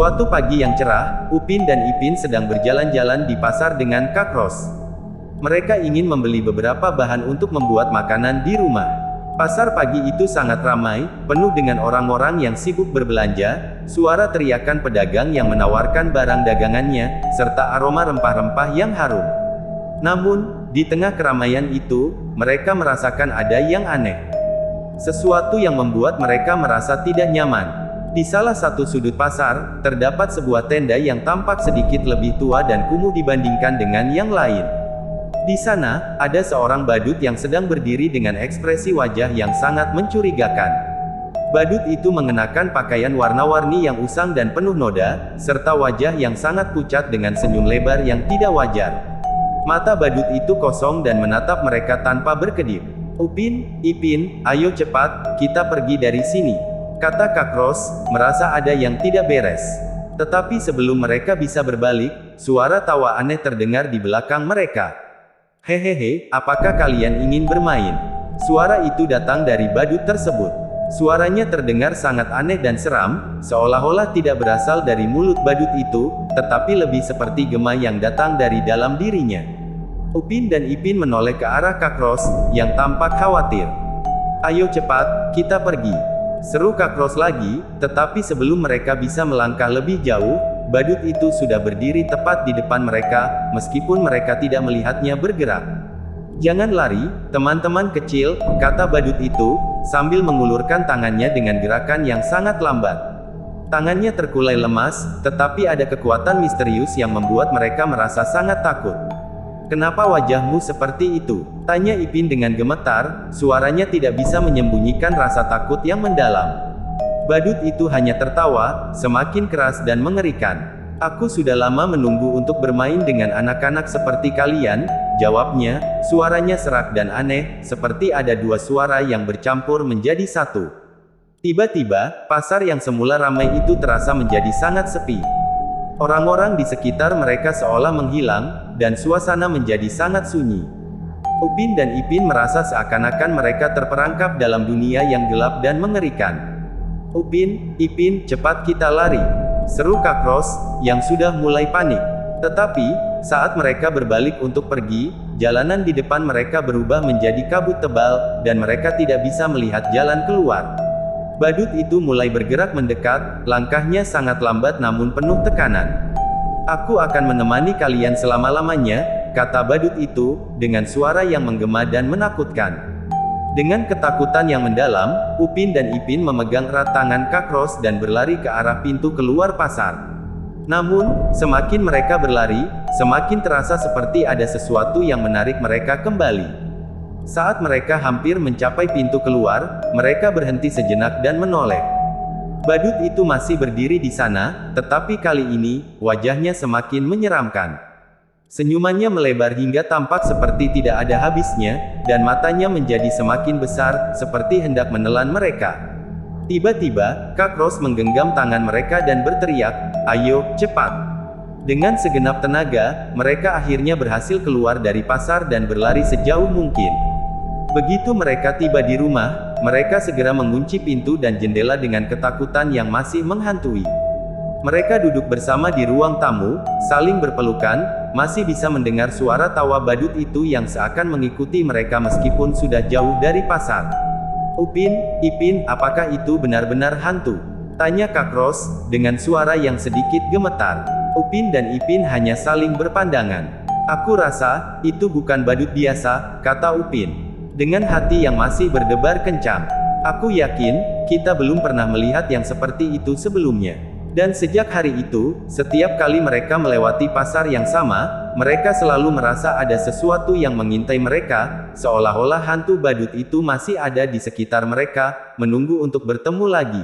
Suatu pagi yang cerah, Upin dan Ipin sedang berjalan-jalan di pasar dengan Kak Ros. Mereka ingin membeli beberapa bahan untuk membuat makanan di rumah. Pasar pagi itu sangat ramai, penuh dengan orang-orang yang sibuk berbelanja, suara teriakan pedagang yang menawarkan barang dagangannya, serta aroma rempah-rempah yang harum. Namun, di tengah keramaian itu, mereka merasakan ada yang aneh. Sesuatu yang membuat mereka merasa tidak nyaman. Di salah satu sudut pasar, terdapat sebuah tenda yang tampak sedikit lebih tua dan kumuh dibandingkan dengan yang lain. Di sana, ada seorang badut yang sedang berdiri dengan ekspresi wajah yang sangat mencurigakan. Badut itu mengenakan pakaian warna-warni yang usang dan penuh noda, serta wajah yang sangat pucat dengan senyum lebar yang tidak wajar. Mata badut itu kosong dan menatap mereka tanpa berkedip. "Upin, Ipin, ayo cepat, kita pergi dari sini," kata Kak Ros, merasa ada yang tidak beres. Tetapi sebelum mereka bisa berbalik, suara tawa aneh terdengar di belakang mereka. "Hehehe, apakah kalian ingin bermain?" Suara itu datang dari badut tersebut. Suaranya terdengar sangat aneh dan seram, seolah-olah tidak berasal dari mulut badut itu, tetapi lebih seperti gema yang datang dari dalam dirinya. Upin dan Ipin menoleh ke arah Kak Ros, yang tampak khawatir. "Ayo cepat, kita pergi," seru Kak Ros lagi, tetapi sebelum mereka bisa melangkah lebih jauh, badut itu sudah berdiri tepat di depan mereka, meskipun mereka tidak melihatnya bergerak. "Jangan lari, teman-teman kecil," kata badut itu, sambil mengulurkan tangannya dengan gerakan yang sangat lambat. Tangannya terkulai lemas, tetapi ada kekuatan misterius yang membuat mereka merasa sangat takut. "Kenapa wajahmu seperti itu?" tanya Ipin dengan gemetar, suaranya tidak bisa menyembunyikan rasa takut yang mendalam. Badut itu hanya tertawa, semakin keras dan mengerikan. "Aku sudah lama menunggu untuk bermain dengan anak-anak seperti kalian," jawabnya, suaranya serak dan aneh, seperti ada dua suara yang bercampur menjadi satu. Tiba-tiba, pasar yang semula ramai itu terasa menjadi sangat sepi. Orang-orang di sekitar mereka seolah menghilang, dan suasana menjadi sangat sunyi. Upin dan Ipin merasa seakan-akan mereka terperangkap dalam dunia yang gelap dan mengerikan. "Upin, Ipin, cepat kita lari," seru Kak Ros, yang sudah mulai panik. Tetapi, saat mereka berbalik untuk pergi, jalanan di depan mereka berubah menjadi kabut tebal, dan mereka tidak bisa melihat jalan keluar. Badut itu mulai bergerak mendekat, langkahnya sangat lambat namun penuh tekanan. "Aku akan menemani kalian selama-lamanya," kata badut itu, dengan suara yang menggema dan menakutkan. Dengan ketakutan yang mendalam, Upin dan Ipin memegang erat tangan Kak Ros dan berlari ke arah pintu keluar pasar. Namun, semakin mereka berlari, semakin terasa seperti ada sesuatu yang menarik mereka kembali. Saat mereka hampir mencapai pintu keluar, mereka berhenti sejenak dan menoleh. Badut itu masih berdiri di sana, tetapi kali ini, wajahnya semakin menyeramkan. Senyumannya melebar hingga tampak seperti tidak ada habisnya, dan matanya menjadi semakin besar, seperti hendak menelan mereka. Tiba-tiba, Kak Ros menggenggam tangan mereka dan berteriak, "Ayo, cepat!" Dengan segenap tenaga, mereka akhirnya berhasil keluar dari pasar dan berlari sejauh mungkin. Begitu mereka tiba di rumah, mereka segera mengunci pintu dan jendela dengan ketakutan yang masih menghantui. Mereka duduk bersama di ruang tamu, saling berpelukan, masih bisa mendengar suara tawa badut itu yang seakan mengikuti mereka meskipun sudah jauh dari pasar. "Upin, Ipin, apakah itu benar-benar hantu?" tanya Kak Ros, dengan suara yang sedikit gemetar. Upin dan Ipin hanya saling berpandangan. "Aku rasa, itu bukan badut biasa," kata Upin, dengan hati yang masih berdebar kencang. "Aku yakin, kita belum pernah melihat yang seperti itu sebelumnya." Dan sejak hari itu, setiap kali mereka melewati pasar yang sama, mereka selalu merasa ada sesuatu yang mengintai mereka, seolah-olah hantu badut itu masih ada di sekitar mereka, menunggu untuk bertemu lagi.